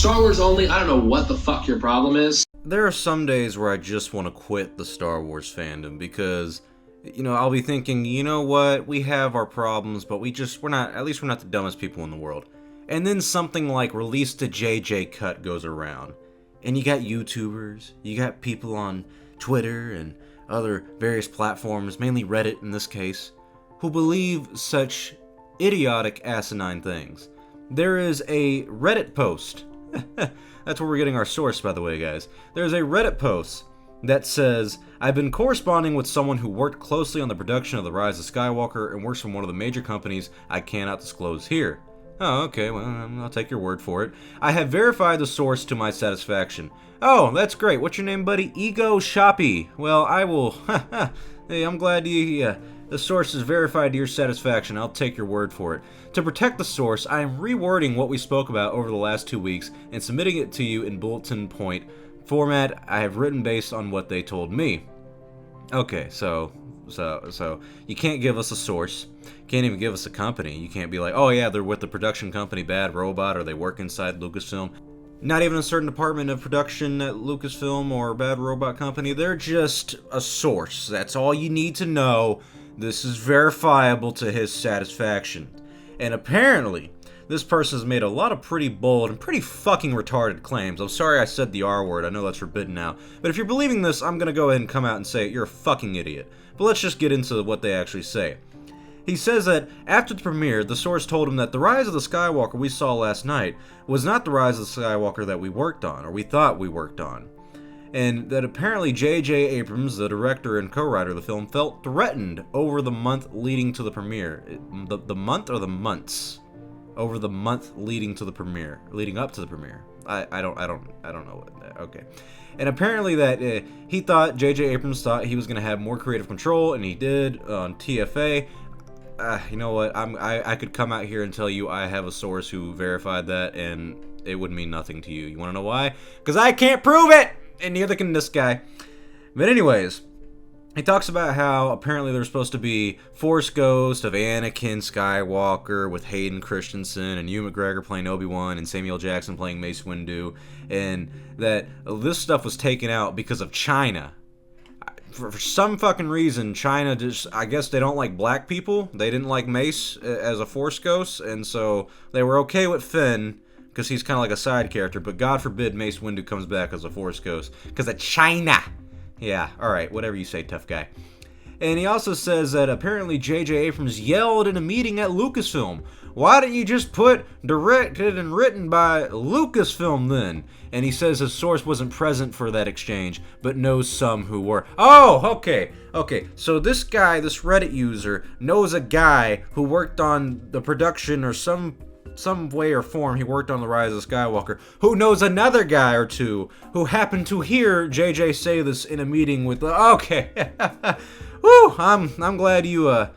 Star Wars only, I don't know what the fuck your problem is. There are some days where I just want to quit the Star Wars fandom because, I'll be thinking, you know what, we have our problems, but we're not the dumbest people in the world. And then something like Release the JJ Cut goes around. And you got YouTubers, you got people on Twitter and other various platforms, mainly Reddit in this case, who believe such idiotic, asinine things. There is a Reddit post. That's where we're getting our source, by the way, guys. There's a Reddit post that says, I've been corresponding with someone who worked closely on the production of the Rise of Skywalker and works from one of the major companies I cannot disclose here. Oh, okay, well, I'll take your word for it. I have verified the source to my satisfaction. Oh, that's great. What's your name, buddy? Ego Shoppy. Well, I will... Hey, I'm glad the source is verified to your satisfaction. I'll take your word for it. To protect the source, I am rewording what we spoke about over the last 2 weeks and submitting it to you in bulletin point format I have written based on what they told me. Okay, so you can't give us a source. Can't even give us a company. You can't be like, oh yeah, they're with the production company Bad Robot, or they work inside Lucasfilm. Not even a certain department of production at Lucasfilm or Bad Robot Company. They're just a source. That's all you need to know. This is verifiable to his satisfaction. And apparently, this person has made a lot of pretty bold and pretty fucking retarded claims. I'm sorry I said the R word. I know that's forbidden now. But if you're believing this, I'm gonna go ahead and come out and say you're a fucking idiot. But let's just get into what they actually say. He says that after the premiere, the source told him that the Rise of the Skywalker we saw last night was not the Rise of the Skywalker that we worked on, or we thought we worked on. And that apparently JJ Abrams, the director and co-writer of the film, felt threatened over the month leading to the premiere. The month or the months? Over the month leading up to the premiere. I don't know what. Okay. And apparently that he thought, JJ Abrams thought he was going to have more creative control, and he did on TFA. You know what? I could come out here and tell you I have a source who verified that, and it would mean nothing to you. You want to know why? Because I can't prove it, and neither can this guy. But anyways, he talks about how apparently there's supposed to be Force Ghost of Anakin Skywalker with Hayden Christensen and Ewan McGregor playing Obi-Wan and Samuel Jackson playing Mace Windu, and that this stuff was taken out because of China. For some fucking reason, China just, I guess they don't like black people. They didn't like Mace as a Force Ghost, and so they were okay with Finn, because he's kind of like a side character, but God forbid Mace Windu comes back as a Force Ghost, because of China. Yeah, alright, whatever you say, tough guy. And he also says that apparently JJ Abrams yelled in a meeting at Lucasfilm, why didn't you just put directed and written by Lucasfilm then? And he says his source wasn't present for that exchange, but knows some who were. Oh, okay. So this guy, this Reddit user, knows a guy who worked on the production or some way or form, he worked on the Rise of Skywalker, who knows another guy or two who happened to hear JJ say this in a meeting with okay. Woo, I'm glad you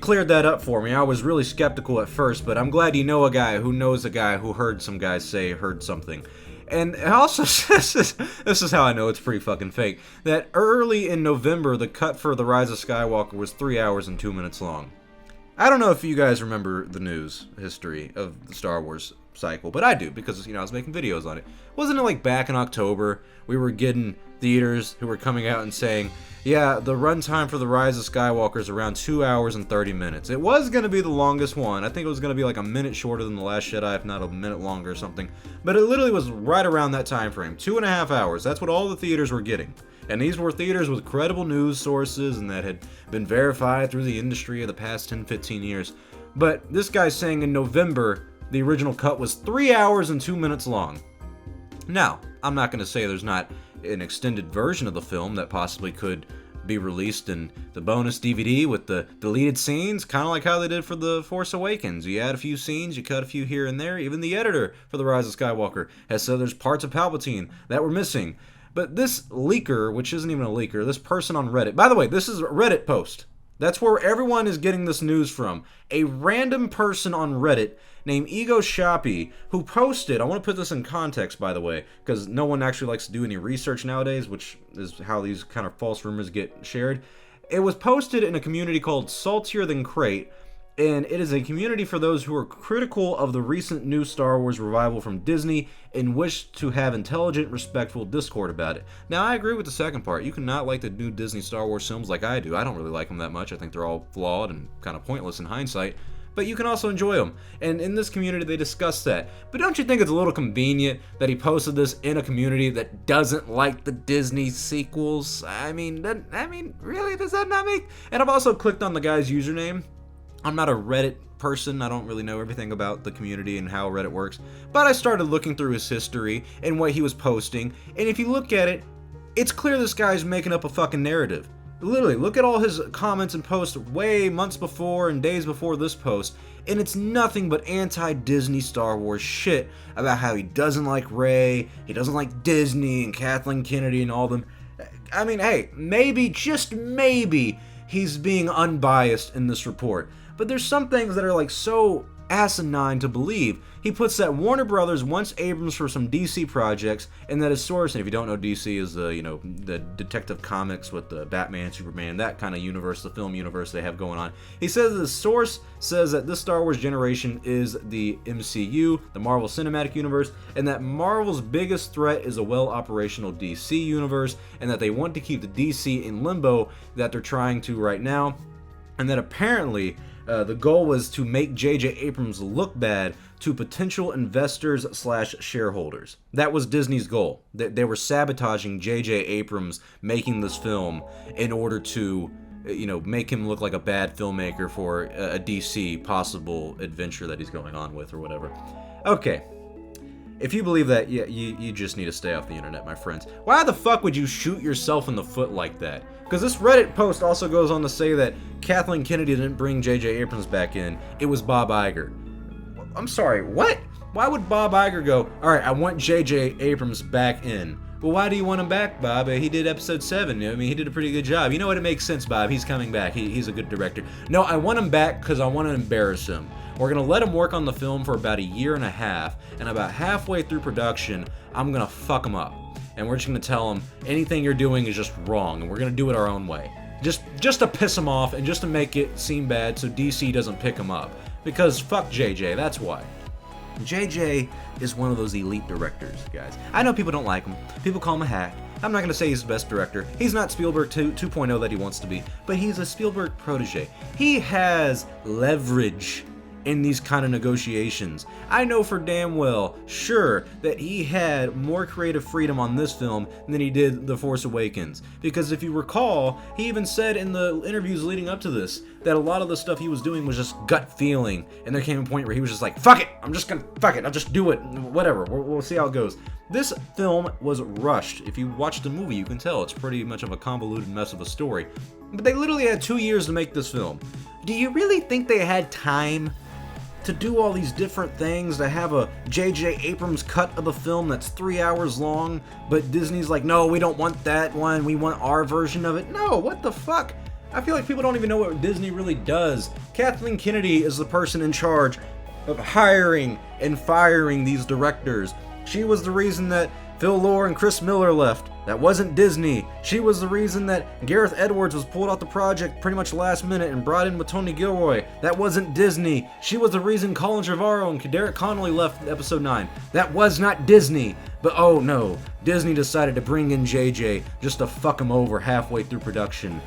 cleared that up for me. I was really skeptical at first, but I'm glad you know a guy who knows a guy who heard some guys say heard something. And it also says, this is how I know it's pretty fucking fake, that early in November, the cut for the Rise of Skywalker was 3 hours and 2 minutes long. I don't know if you guys remember the news history of the Star Wars cycle, but I do, because, I was making videos on it. Wasn't it like back in October, we were getting theaters who were coming out and saying, yeah, the runtime for the Rise of Skywalker is around 2 hours and 30 minutes. It was going to be the longest one. I think it was going to be like a minute shorter than The Last Jedi, if not a minute longer or something. But it literally was right around that time frame. 2.5 hours. That's what all the theaters were getting. And these were theaters with credible news sources and that had been verified through the industry of the past 10, 15 years. But this guy's saying in November, the original cut was 3 hours and 2 minutes long. Now, I'm not going to say there's not an extended version of the film that possibly could be released in the bonus DVD with the deleted scenes, kind of like how they did for The Force Awakens. You add a few scenes, you cut a few here and there. Even the editor for The Rise of Skywalker has said there's parts of Palpatine that were missing. But this leaker, which isn't even a leaker, this person on Reddit, by the way, this is a Reddit post. That's where everyone is getting this news from. A random person on Reddit named Ego Shoppy who posted, I want to put this in context, by the way, because no one actually likes to do any research nowadays, which is how these kind of false rumors get shared. It was posted in a community called Saltier Than Crate, and it is a community for those who are critical of the recent new Star Wars revival from Disney and wish to have intelligent, respectful discord about it. Now, I agree with the second part. You cannot like the new Disney Star Wars films like I do. I don't really like them that much. I think they're all flawed and kind of pointless in hindsight. But you can also enjoy them. And in this community, they discuss that. But don't you think it's a little convenient that he posted this in a community that doesn't like the Disney sequels? I mean, really? Does that not make... And I've also clicked on the guy's username. I'm not a Reddit person. I don't really know everything about the community and how Reddit works. But I started looking through his history and what he was posting. And if you look at it, it's clear this guy's making up a fucking narrative. Literally, look at all his comments and posts way months before and days before this post, and it's nothing but anti-Disney Star Wars shit about how he doesn't like Rey, he doesn't like Disney and Kathleen Kennedy and all them. I mean, hey, maybe, just maybe, he's being unbiased in this report. But there's some things that are like so asinine to believe. He puts that Warner Brothers wants Abrams for some DC projects, and that his source, and if you don't know, DC is the Detective Comics with the Batman, Superman, that kind of universe, the film universe they have going on. He says the source says that this Star Wars generation is the MCU, the Marvel Cinematic Universe, and that Marvel's biggest threat is a well-operational DC universe, and that they want to keep the DC in limbo that they're trying to right now, and that apparently the goal was to make JJ Abrams look bad to potential investors/shareholders. That was Disney's goal. They were sabotaging JJ Abrams making this film in order to, make him look like a bad filmmaker for a DC possible adventure that he's going on with or whatever. Okay. If you believe that, yeah, you just need to stay off the internet, my friends. Why the fuck would you shoot yourself in the foot like that? Because this Reddit post also goes on to say that Kathleen Kennedy didn't bring JJ Abrams back in. It was Bob Iger. I'm sorry, what? Why would Bob Iger go, alright, I want JJ Abrams back in? Well, why do you want him back, Bob? He did episode 7. I mean, he did a pretty good job. You know what? It makes sense, Bob. He's coming back. He's a good director. No, I want him back because I want to embarrass him. We're going to let him work on the film for about a year and a half, and about halfway through production, I'm going to fuck him up. And we're just going to tell him, anything you're doing is just wrong, and we're going to do it our own way. Just to piss him off, and just to make it seem bad so DC doesn't pick him up. Because fuck JJ, that's why. JJ is one of those elite directors, guys. I know people don't like him. People call him a hack. I'm not going to say he's the best director. He's not Spielberg 2.0 that he wants to be, but he's a Spielberg protege. He has leverage in these kind of negotiations. I know for damn well, sure, that he had more creative freedom on this film than he did The Force Awakens. Because if you recall, he even said in the interviews leading up to this that a lot of the stuff he was doing was just gut feeling, and there came a point where he was just like, fuck it, I'll just do it, whatever, we'll see how it goes. This film was rushed. If you watch the movie, you can tell it's pretty much of a convoluted mess of a story. But they literally had 2 years to make this film. Do you really think they had time to do all these different things, to have a JJ Abrams cut of the film that's 3 hours long, but Disney's like, no, we don't want that one, we want our version of it? No, what the fuck? I feel like people don't even know what Disney really does. Kathleen Kennedy is the person in charge of hiring and firing these directors. She was the reason that Phil Lord and Chris Miller left. That wasn't Disney. She was the reason that Gareth Edwards was pulled off the project pretty much last minute and brought in with Tony Gilroy. That wasn't Disney. She was the reason Colin Trevorrow and Derek Connolly left episode 9. That was not Disney. But oh no, Disney decided to bring in JJ just to fuck him over halfway through production.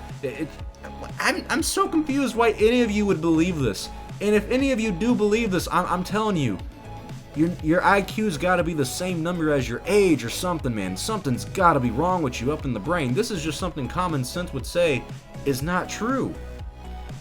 I'm so confused why any of you would believe this. And if any of you do believe this, I'm telling you, your IQ's gotta be the same number as your age or something, man. Something's gotta be wrong with you up in the brain. This is just something common sense would say is not true.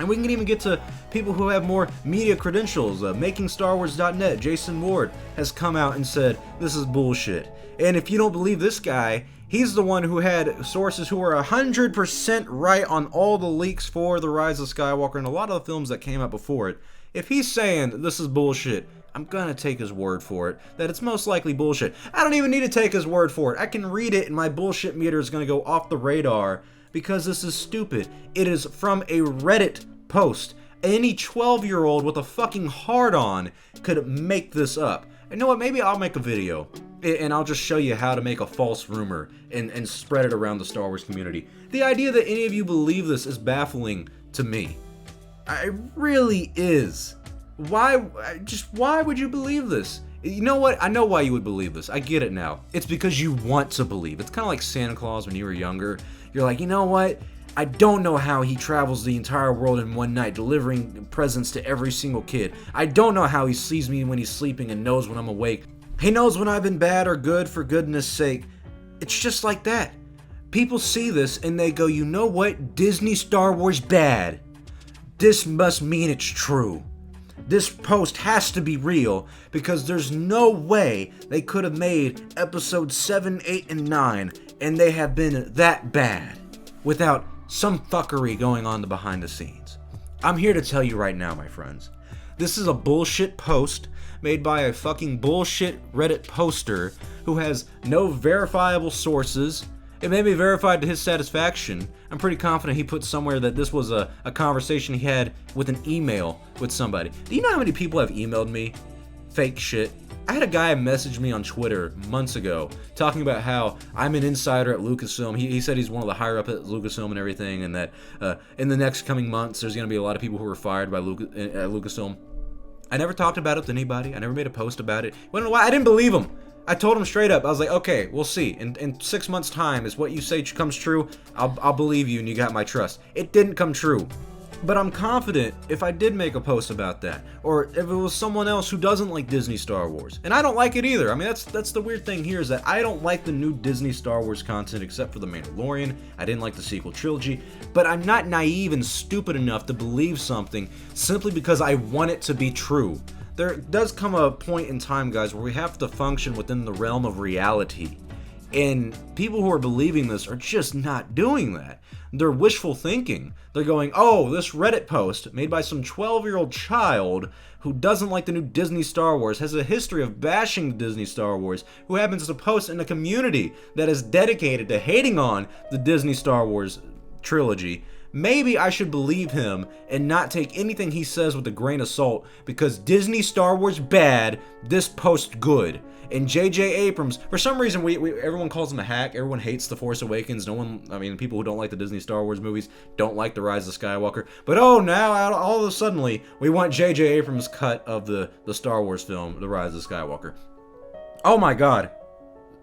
And we can even get to people who have more media credentials. MakingStarWars.net, Jason Ward, has come out and said, this is bullshit. And if you don't believe this guy, he's the one who had sources who were 100% right on all the leaks for The Rise of Skywalker and a lot of the films that came out before it. If he's saying that this is bullshit, I'm gonna take his word for it, that it's most likely bullshit. I don't even need to take his word for it. I can read it and my bullshit meter is gonna go off the radar because this is stupid. It is from a Reddit post. Any 12-year-old with a fucking hard-on could make this up. You know what, maybe I'll make a video and I'll just show you how to make a false rumor and spread it around the Star Wars community. The idea that any of you believe this is baffling to me. It really is. Why would you believe this? You know what? I know why you would believe this. I get it now. It's because you want to believe. It's kind of like Santa Claus when you were younger. You're like, you know what? I don't know how he travels the entire world in one night, delivering presents to every single kid. I don't know how he sees me when he's sleeping and knows when I'm awake. He knows when I've been bad or good, for goodness sake. It's just like that. People see this and they go, you know what? Disney Star Wars bad. This must mean it's true. This post has to be real because there's no way they could have made episodes 7, 8, and 9 and they have been that bad without some fuckery going on behind the scenes. I'm here to tell you right now, my friends. This is a bullshit post made by a fucking bullshit Reddit poster who has no verifiable sources. It may be verified to his satisfaction. I'm pretty confident he put somewhere that this was a conversation he had with an email with somebody. Do you know how many people have emailed me? Fake shit. I had a guy message me on Twitter months ago talking about how I'm an insider at Lucasfilm. He said he's one of the higher up at Lucasfilm and everything, and that in the next coming months there's going to be a lot of people who are fired by at Lucasfilm. I never talked about it to anybody. I never made a post about it. You wanna know why? I didn't believe him. I told him straight up. I was like, okay, we'll see. In 6 months' time, is what you say comes true, I'll believe you and you got my trust. It didn't come true. But I'm confident if I did make a post about that, or if it was someone else who doesn't like Disney Star Wars, and I don't like it either. I mean, that's the weird thing here is that I don't like the new Disney Star Wars content except for The Mandalorian. I didn't like the sequel trilogy, but I'm not naive and stupid enough to believe something simply because I want it to be true. There does come a point in time, guys, where we have to function within the realm of reality. And people who are believing this are just not doing that. They're wishful thinking. They're going, oh, this Reddit post made by some 12-year-old child who doesn't like the new Disney Star Wars, has a history of bashing Disney Star Wars, who happens to post in a community that is dedicated to hating on the Disney Star Wars trilogy. Maybe I should believe him and not take anything he says with a grain of salt because Disney Star Wars bad, this post good. And JJ Abrams, for some reason, everyone calls him a hack. Everyone hates The Force Awakens. People who don't like the Disney Star Wars movies don't like The Rise of Skywalker. But now, all of a sudden, we want JJ Abrams' cut of the Star Wars film, The Rise of Skywalker. Oh my god.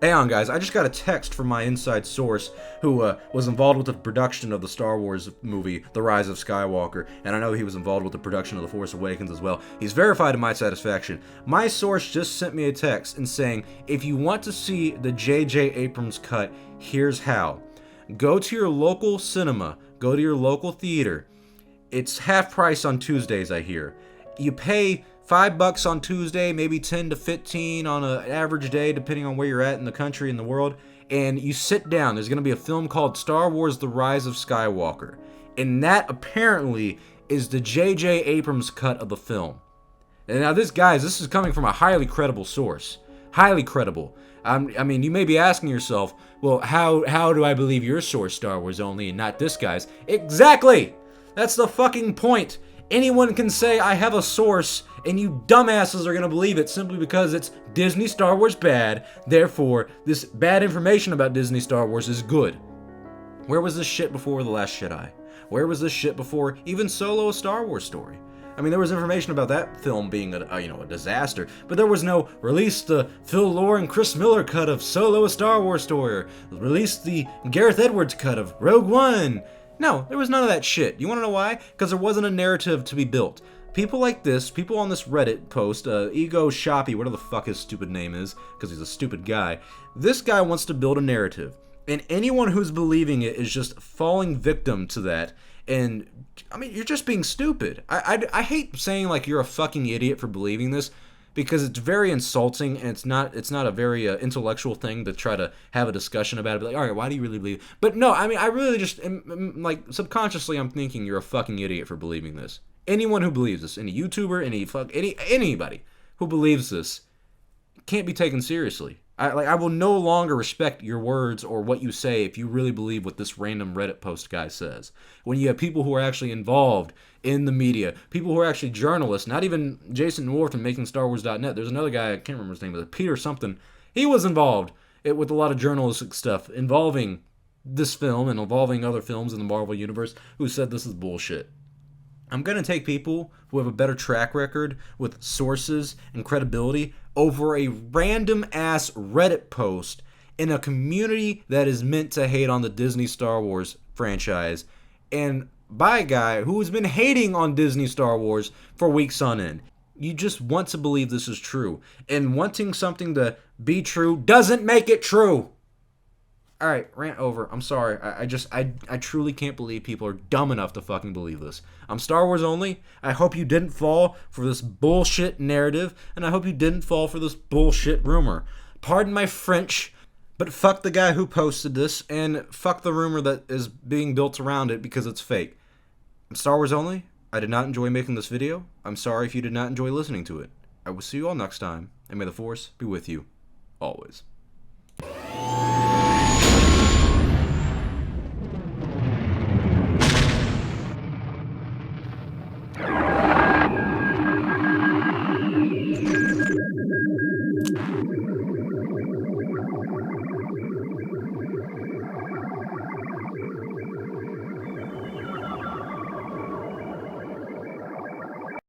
Hang on, guys. I just got a text from my inside source who was involved with the production of the Star Wars movie, The Rise of Skywalker, and I know he was involved with the production of The Force Awakens as well. He's verified to my satisfaction. My source just sent me a text and saying, if you want to see the J.J. Abrams cut, here's how. Go to your local cinema. Go to your local theater. It's half price on Tuesdays, I hear. You pay $5 on Tuesday, maybe 10 to 15 on an average day, depending on where you're at in the country and the world. And you sit down. There's going to be a film called Star Wars: The Rise of Skywalker. And that apparently is the J.J. Abrams cut of the film. And now this is coming from a highly credible source. Highly credible. I mean, you may be asking yourself, well, how do I believe your source, Star Wars only, and not this guy's? Exactly! That's the fucking point. Anyone can say I have a source, and you dumbasses are going to believe it simply because it's Disney Star Wars bad, therefore this bad information about Disney Star Wars is good. Where was this shit before The Last Jedi? Where was this shit before even Solo: A Star Wars Story? I mean, there was information about that film being a disaster, but there was no release the Phil Lord and Chris Miller cut of Solo: A Star Wars Story, or release the Gareth Edwards cut of Rogue One. No, there was none of that shit. You want to know why? Because there wasn't a narrative to be built. People like this, people on this Reddit post, Ego Shoppy, whatever the fuck his stupid name is, because he's a stupid guy, this guy wants to build a narrative. And anyone who's believing it is just falling victim to that. And, I mean, you're just being stupid. I hate saying, you're a fucking idiot for believing this, because it's very insulting, and it's not a very intellectual thing to try to have a discussion about it. Be like, all right, why do you really believe it? But no, I mean, I really just, subconsciously I'm thinking you're a fucking idiot for believing this. Anyone who believes this, any YouTuber, anybody who believes this can't be taken seriously. I will no longer respect your words or what you say if you really believe what this random Reddit post guy says. When you have people who are actually involved in the media, people who are actually journalists, not even Jason Ward from MakingStarWars.net. There's another guy, I can't remember his name, but Peter something. He was involved with a lot of journalistic stuff involving this film and involving other films in the Marvel Universe who said this is bullshit. I'm going to take people who have a better track record with sources and credibility over a random ass Reddit post in a community that is meant to hate on the Disney Star Wars franchise, and by a guy who has been hating on Disney Star Wars for weeks on end. You just want to believe this is true, and wanting something to be true doesn't make it true. Alright, rant over. I'm sorry. I truly can't believe people are dumb enough to fucking believe this. I'm Star Wars only. I hope you didn't fall for this bullshit narrative, and I hope you didn't fall for this bullshit rumor. Pardon my French, but fuck the guy who posted this, and fuck the rumor that is being built around it because it's fake. I'm Star Wars only. I did not enjoy making this video. I'm sorry if you did not enjoy listening to it. I will see you all next time, and may the Force be with you, always.